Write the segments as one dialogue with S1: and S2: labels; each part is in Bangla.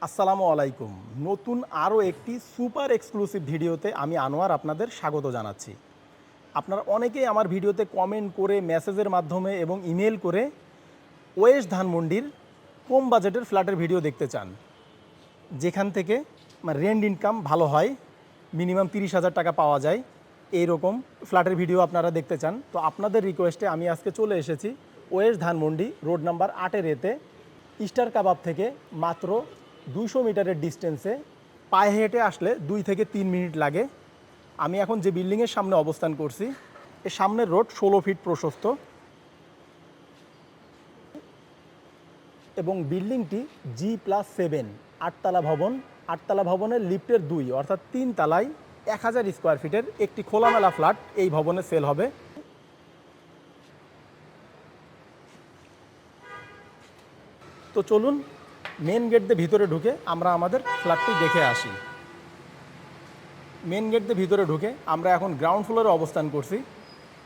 S1: আসসালামু আলাইকুম। নতুন আরও একটি সুপার এক্সক্লুসিভ ভিডিওতে আমি আনোয়ার আপনাদের স্বাগত জানাচ্ছি। আপনারা অনেকেই আমার ভিডিওতে কমেন্ট করে, মেসেজের মাধ্যমে এবং ইমেল করে ওয়েস্ট ধানমন্ডির কম বাজেটের ফ্ল্যাটের ভিডিও দেখতে চান, যেখান থেকে রেন্ট ইনকাম ভালো হয়, মিনিমাম 30,000 টাকা পাওয়া যায়, এইরকম ফ্ল্যাটের ভিডিও আপনারা দেখতে চান। তো আপনাদের রিকোয়েস্টে আমি আজকে চলে এসেছি ওয়েস্ট ধানমন্ডি রোড নাম্বার 8-এর এতে ইস্টার কাবাব থেকে মাত্র 200 মিটারের ডিস্টেন্সে। পায়ে হেঁটে আসলে 2 থেকে 3 মিনিট লাগে। আমি এখন যে বিল্ডিংয়ের সামনে অবস্থান করছি, এর সামনের রোড 16 ফিট প্রশস্ত এবং বিল্ডিংটি G+7 8তলা ভবন। 8তলা ভবনের লিফটের 2 অর্থাৎ 3 তলায় 1000 স্কোয়ার ফিটের একটি খোলামেলা ফ্ল্যাট এই ভবনে সেল হবে। তো চলুন মেন গেট দিয়ে ভিতরে ঢুকে আমরা আমাদের ফ্ল্যাটটি দেখে আসি। মেন গেট দিয়ে ভিতরে ঢুকে আমরা এখন গ্রাউন্ড ফ্লোরে অবস্থান করছি।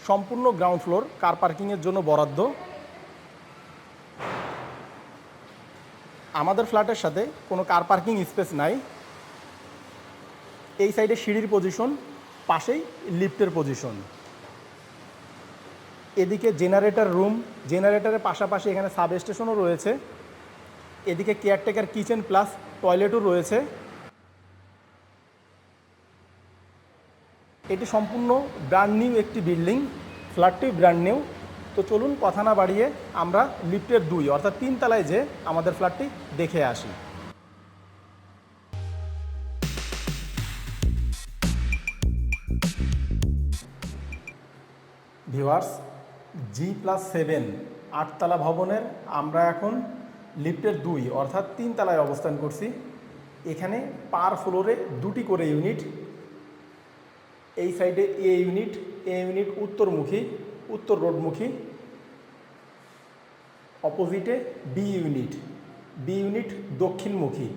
S1: সম্পূর্ণ গ্রাউন্ড ফ্লোর কার পার্কিংয়ের জন্য বরাদ্দ। আমাদের ফ্ল্যাটের সাথে কোনো কার পার্কিং স্পেস নাই। এই সাইডে সিঁড়ির পজিশন, পাশেই লিফটের পজিশন। এদিকে জেনারেটর রুম, জেনারেটরের পাশাপাশি এখানে সাব স্টেশনও রয়েছে। এদিকে কেয়ারটেকার কিচেন প্লাস টয়লেটও রয়েছে। এটি সম্পূর্ণ ব্র্যান্ড নিউ একটি বিল্ডিং, ফ্ল্যাটটি ব্র্যান্ড নিউ। তো চলুন কথা না বাড়িয়ে আমরা লিফটের 2 অর্থাৎ 3 তলায় যে আমাদের ফ্ল্যাটটি দেখে আসি। ভিউয়ার্স, G+7 8তলা ভবনের আমরা এখন লিফটের 2 অর্থাৎ 3 তলায় অবস্থান করছি। এখানে পার ফ্লোরে 2টি করে ইউনিট। এই সাইডে এ ইউনিট উত্তরমুখী, উত্তর রোডমুখী। অপোজিটে বি ইউনিট দক্ষিণমুখী।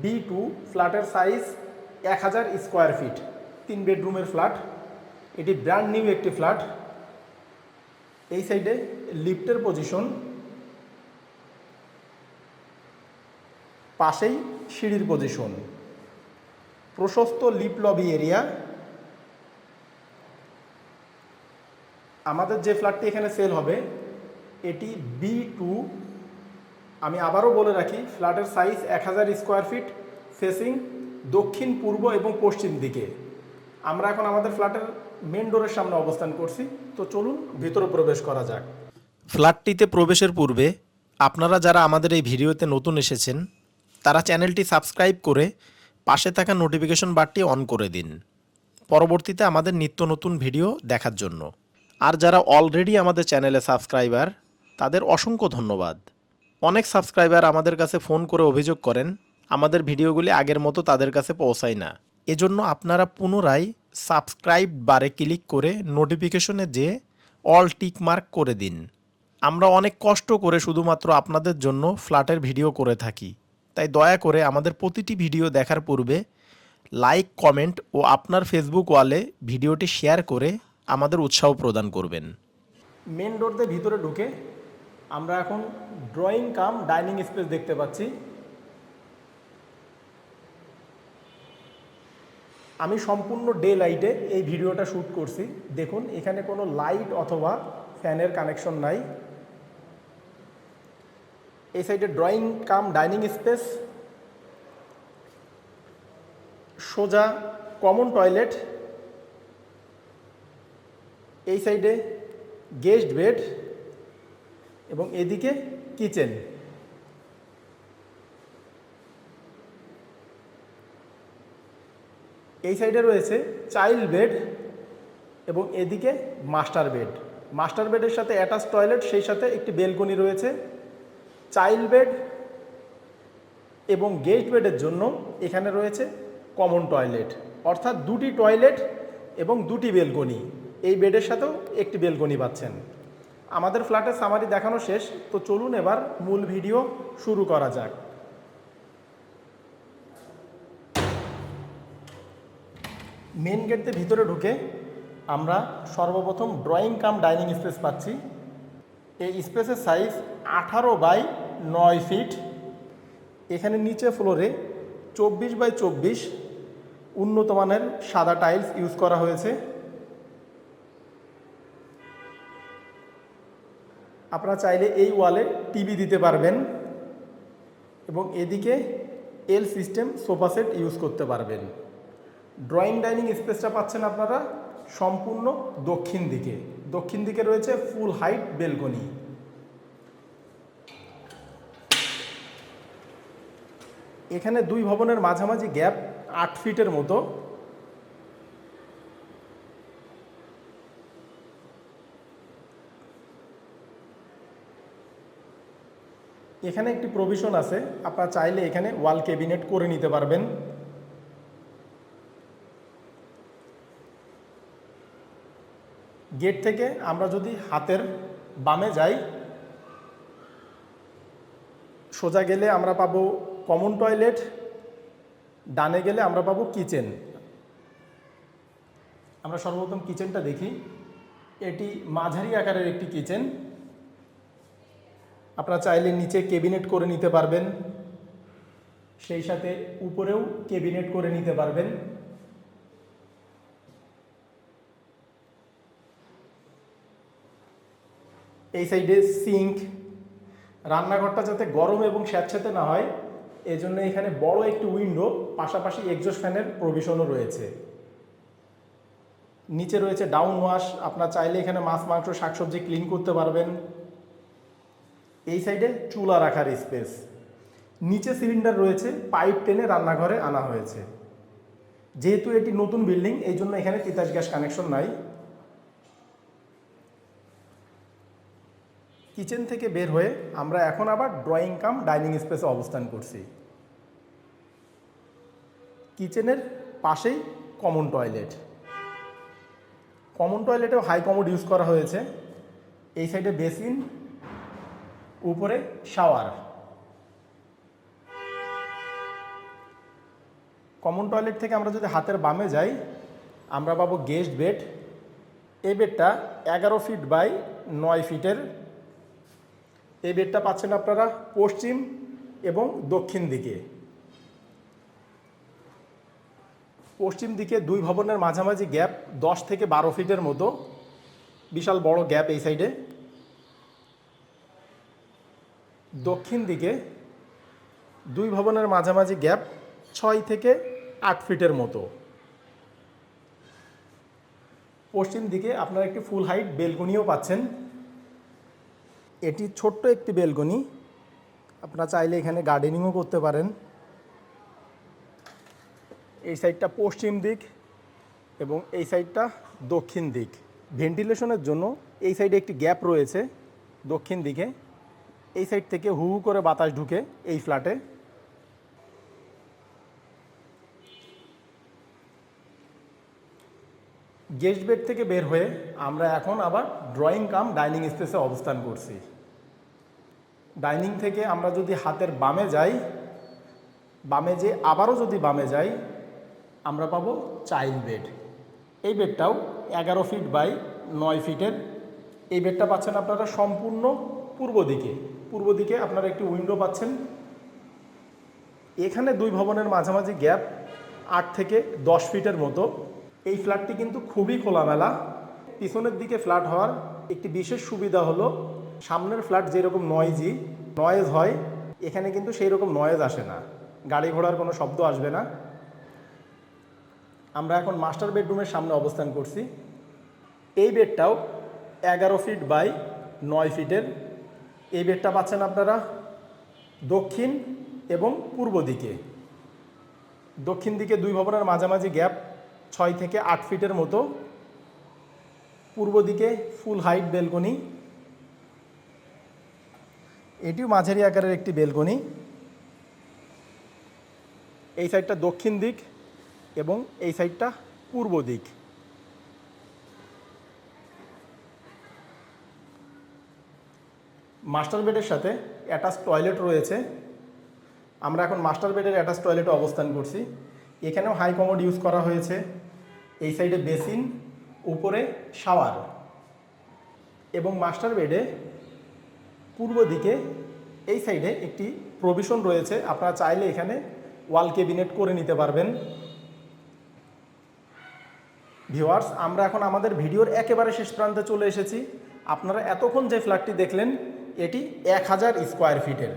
S1: B2 ফ্ল্যাটের সাইজ 1000 স্কোয়ার ফিট, 3 বেডরুমের ফ্ল্যাট। এটি ব্র্যান্ড নিউ একটি ফ্ল্যাট। এই সাইডে লিফটের পজিশন, পাশেই সিঁড়ির পজিশন। প্রশস্ত লিফট লবি এরিয়া। আমাদের যে ফ্ল্যাটটি এখানে সেল হবে এটি B2। আমি আবারও বলে রাখি, ফ্ল্যাটের সাইজ 1000 স্কোয়ার ফিট, ফেসিং দক্ষিণ, পূর্ব এবং পশ্চিম দিকে। আমরা এখন আমাদের ফ্ল্যাটের মেন ডোরের সামনে অবস্থান করছি। তো চলুন ভিতরে প্রবেশ করা যাক।
S2: ফ্ল্যাটটিতে প্রবেশের পূর্বে আপনারা যারা আমাদের এই ভিডিওতে নতুন এসেছেন তারা চ্যানেলটি সাবস্ক্রাইব করে পাশে থাকা নোটিফিকেশন বারটি অন করে দিন, পরবর্তীতে আমাদের নিত্য নতুন ভিডিও দেখার জন্য। আর যারা অলরেডি আমাদের চ্যানেলে সাবস্ক্রাইবার তাদের অসংখ্য ধন্যবাদ। অনেক সাবস্ক্রাইবার আমাদের কাছে ফোন করে অভিযোগ করেন আমাদের ভিডিওগুলি আগের মতো তাদের কাছে পৌঁছায় না। এজন্য আপনারা পুনরায় সাবস্ক্রাইব বারে ক্লিক করে নোটিফিকেশনে যে অল টিক মার্ক করে দিন। আমরা অনেক কষ্ট করে শুধুমাত্র আপনাদের জন্য ফ্ল্যাটের ভিডিও করে থাকি, তাই দয়া করে আমাদের প্রতিটি ভিডিও দেখার পূর্বে লাইক, কমেন্ট ও আপনার ফেসবুক ওয়ালে ভিডিওটি শেয়ার করে আমাদের উৎসাহ প্রদান করবেন।
S1: মেন ডোর দিয়ে ভিতরে ঢুকে আমরা এখন ড্রয়িং কাম ডাইনিং স্পেস দেখতে পাচ্ছি। আমি সম্পূর্ণ ডে লাইটে এই ভিডিওটা শ্যুট করছি। দেখুন এখানে কোনো লাইট অথবা ফ্যানের কানেকশন নাই। এই সাইডে ড্রয়িং কাম ডাইনিং স্পেস, সোজা কমন টয়লেট। এই সাইডে গেস্ট বেড এবং এদিকে কিচেন। এই সাইডে রয়েছে চাইল্ড বেড এবং এদিকে মাস্টার বেড। মাস্টার বেডের সাথে অ্যাটাচ টয়লেট, সেই সাথে একটি বেলকনি রয়েছে। চাইল্ড বেড এবং গেস্ট বেডের জন্য এখানে রয়েছে কমন টয়লেট, অর্থাৎ 2টি টয়লেট এবং 2টি বেলকনি। এই বেডের সাথেও একটি বেলকনি পাচ্ছেন। আমাদের ফ্ল্যাটের সামারি দেখানো শেষ। তো চলুন এবার মূল ভিডিও শুরু করা যাক। মেন গেট দিয়ে ভিতরে ঢুকে আমরা সর্বপ্রথম ড্রয়িং কাম ডাইনিং স্পেস পাচ্ছি। এই স্পেসের সাইজ 18 বাই 9 ফিট। এখানে নিচে ফ্লোরে 24x24 উন্নত মানের সাদা টাইলস ইউজ করা হয়েছে। আপনারা চাইলে এই ওয়ালে টিভি দিতে পারবেন এবং এদিকে এল সিস্টেম সোফা সেট ইউজ করতে পারবেন। ড্রয়িং ডাইনিং স্পেসটা পাচ্ছেন আপনারা সম্পূর্ণ দক্ষিণ দিকে। দক্ষিণ দিকে রয়েছে ফুল হাইট বেলকনি। এখানে দুই ভবনের মাঝামাঝি গ্যাপ 8 ফিটের মতো। এখানে একটি প্রভিশন আছে, আপনারা চাইলে এখানে ওয়াল ক্যাবিনেট করে নিতে পারবেন। গেট থেকে আমরা যদি হাতের বামে যাই, সোজা গেলে আমরা পাবো কমন টয়লেট, ডানে গেলে আমরা পাবো কিচেন। আমরা সর্বপ্রথম কিচেনটা দেখি। এটি মাঝারি আকারের একটি কিচেন। আপনারা চাইলে নিচে ক্যাবিনেট করে নিতে পারবেন, সেই সাথে উপরেও ক্যাবিনেট করে নিতে পারবেন। এই সাইডে সিঙ্ক। রান্নাঘরটা যাতে গরম এবং স্যাঁতস্যাঁতে না হয় এজন্য এখানে বড় একটি উইন্ডো, পাশাপাশি এক্সজস্ট ফ্যানের প্রভিশনও রয়েছে। নিচে রয়েছে ডাউন ওয়াশ, আপনারা চাইলে এখানে মাছ মাংস শাকসবজি ক্লিন করতে পারবেন। এই সাইডে চুলা রাখার স্পেস। নিচে সিলিন্ডার রয়েছে, পাইপ টেনে রান্নাঘরে আনা হয়েছে। যেহেতু এটি নতুন বিল্ডিং এই জন্য এখানে তিতাস গ্যাস কানেকশন নাই। কিচেন থেকে বের হয়ে আমরা এখন আবার ড্রয়িং কাম ডাইনিং স্পেসে অবস্থান করছি। কিচেনের পাশেই কমন টয়লেট। কমন টয়লেটেও হাই কমোড ইউজ করা হয়েছে। এই সাইডে বেসিন, উপরে শাওয়ার। কমন টয়লেট থেকে আমরা যদি হাতের বামে যাই আমরা পাবো গেস্ট বেড। এই বেডটা 11 ফিট বাই 9 ফিটের। এই বেডটা পাচ্ছেন আপনারা পশ্চিম এবং দক্ষিণ দিকে। পশ্চিম দিকে দুই ভবনের মাঝামাঝি গ্যাপ 10 থেকে 12 ফিটের মতো, বিশাল বড় গ্যাপ এই সাইডে। দক্ষিণ দিকে দুই ভবনের মাঝামাঝি গ্যাপ 6 থেকে 8 ফিটের মতো। পশ্চিম দিকে আপনারা একটি ফুল হাইট বেলকনিও পাচ্ছেন। এটি ছোট্ট একটি বেলকনি, আপনারা চাইলে এখানে গার্ডেনিংও করতে পারেন। এই সাইডটা পশ্চিম দিক এবং এই সাইডটা দক্ষিণ দিক। ভেন্টিলেশনের জন্য এই সাইডে একটি গ্যাপ রয়েছে দক্ষিণ দিকে। এই সাইড থেকে হু হু করে বাতাস ঢুকে এই ফ্ল্যাটে। গেস্ট বেড থেকে বের হয়ে আমরা এখন আবার ড্রয়িং কাম ডাইনিং স্পেসে অবস্থান করছি। ডাইনিং থেকে আমরা যদি হাতের বামে যাই, বামে যে আবারও যদি বামে যাই আমরা পাবো চাইল্ড বেড। এই বেডটাও 11 ফিট বাই 9 ফিটের। এই বেডটা পাচ্ছেন আপনারা সম্পূর্ণ পূর্ব দিকে। পূর্ব দিকে আপনারা একটি উইন্ডো পাচ্ছেন। এখানে দুই ভবনের মাঝামাঝি গ্যাপ 8 থেকে 10 ফিটের মতো। এই ফ্ল্যাটটি কিন্তু খুবই খোলামেলা। পিছনের দিকে ফ্ল্যাট হওয়ার একটি বিশেষ সুবিধা হলো সামনের ফ্ল্যাট যেরকম নয়েজ হয়, এখানে কিন্তু সেই রকম নয়েজ আসে না, গাড়ি ঘোড়ার কোনো শব্দ আসবে না। আমরা এখন মাস্টার বেডরুমের সামনে অবস্থান করছি। এই বেডটাও 11 ফিট বাই 9 ফিটের। এই বেডটা পাচ্ছেন আপনারা দক্ষিণ এবং পূর্ব দিকে। দক্ষিণ দিকে দুই ভবনের মাঝামাঝি গ্যাপ 6 থেকে 8 ফিটের মতো। পূর্ব দিকে ফুল হাইট বেলকনি। এটিও মাঝারি আকারের একটি বেলকনি। এই সাইডটা দক্ষিণ দিক এবং এই সাইডটা পূর্ব দিক। মাস্টার বেডের সাথে অ্যাটাচ টয়লেট রয়েছে। আমরা এখন মাস্টার বেডের অ্যাটাচ টয়লেটে অবস্থান করছি। এখানেও হাই কমোড ইউজ করা হয়েছে। এই সাইডে বেসিন, উপরে শাওয়ার এবং মাস্টার বেডে পূর্ব দিকে এই সাইডে একটি প্রভিশন রয়েছে, আপনারা চাইলে এখানে ওয়াল ক্যাবিনেট করে নিতে পারবেন। ভিউয়ার্স, আমরা এখন আমাদের ভিডিওর একেবারে শেষ প্রান্তে চলে এসেছি। আপনারা এতক্ষণ যে ফ্ল্যাটটি দেখলেন এটি 1000 স্কোয়ার ফিটের।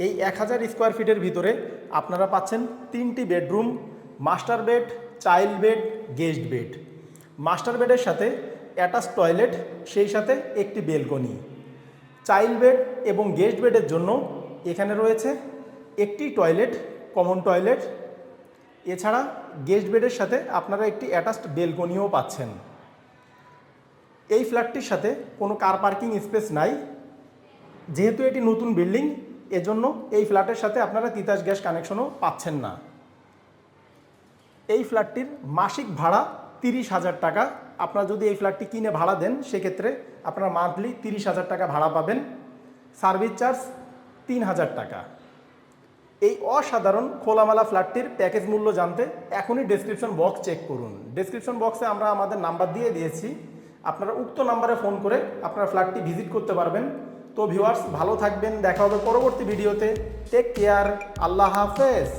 S1: এই 1000 স্কোয়ার ফিটের ভিতরে আপনারা পাচ্ছেন 3টি bedroom, master bed, child bed, guest bed. Master বেডের সাথে অ্যাটাচ টয়লেট, সেই সাথে একটি বেলকনি। চাইল্ড বেড এবং গেস্ট বেডের জন্য এখানে রয়েছে একটি টয়লেট, কমন টয়লেট। এছাড়া গেস্ট বেডের সাথে আপনারা একটি অ্যাটাচড বেলকনিও পাচ্ছেন। এই ফ্ল্যাটটির সাথে কোনো কার পার্কিং স্পেস নাই। যেহেতু এটি নতুন বিল্ডিং, এজন্য এই ফ্ল্যাটের সাথে আপনারা তিতাস গ্যাস কানেকশনও পাচ্ছেন না। এই ফ্ল্যাটটির মাসিক ভাড়া 30,000 টাকা। আপনারা যদি এই ফ্ল্যাটটি কিনে ভাড়া দেন সেক্ষেত্রে আপনারা মান্থলি 30,000 টাকা ভাড়া পাবেন। সার্ভিস চার্জ 3,000 টাকা। এই অসাধারণ খোলামেলা ফ্ল্যাটটির প্যাকেজ মূল্য জানতে এখনই ডেসক্রিপশন বক্স চেক করুন। ডেসক্রিপশন বক্সে আমরা আমাদের নাম্বার দিয়ে দিয়েছি, আপনারা উক্ত নাম্বারে ফোন করে আপনারা ফ্ল্যাটটি ভিজিট করতে পারবেন। তো ভিউয়ার্স, ভালো থাকবেন, দেখা হবে পরবর্তী ভিডিওতে। টেক কেয়ার, আল্লাহ হাফেজ।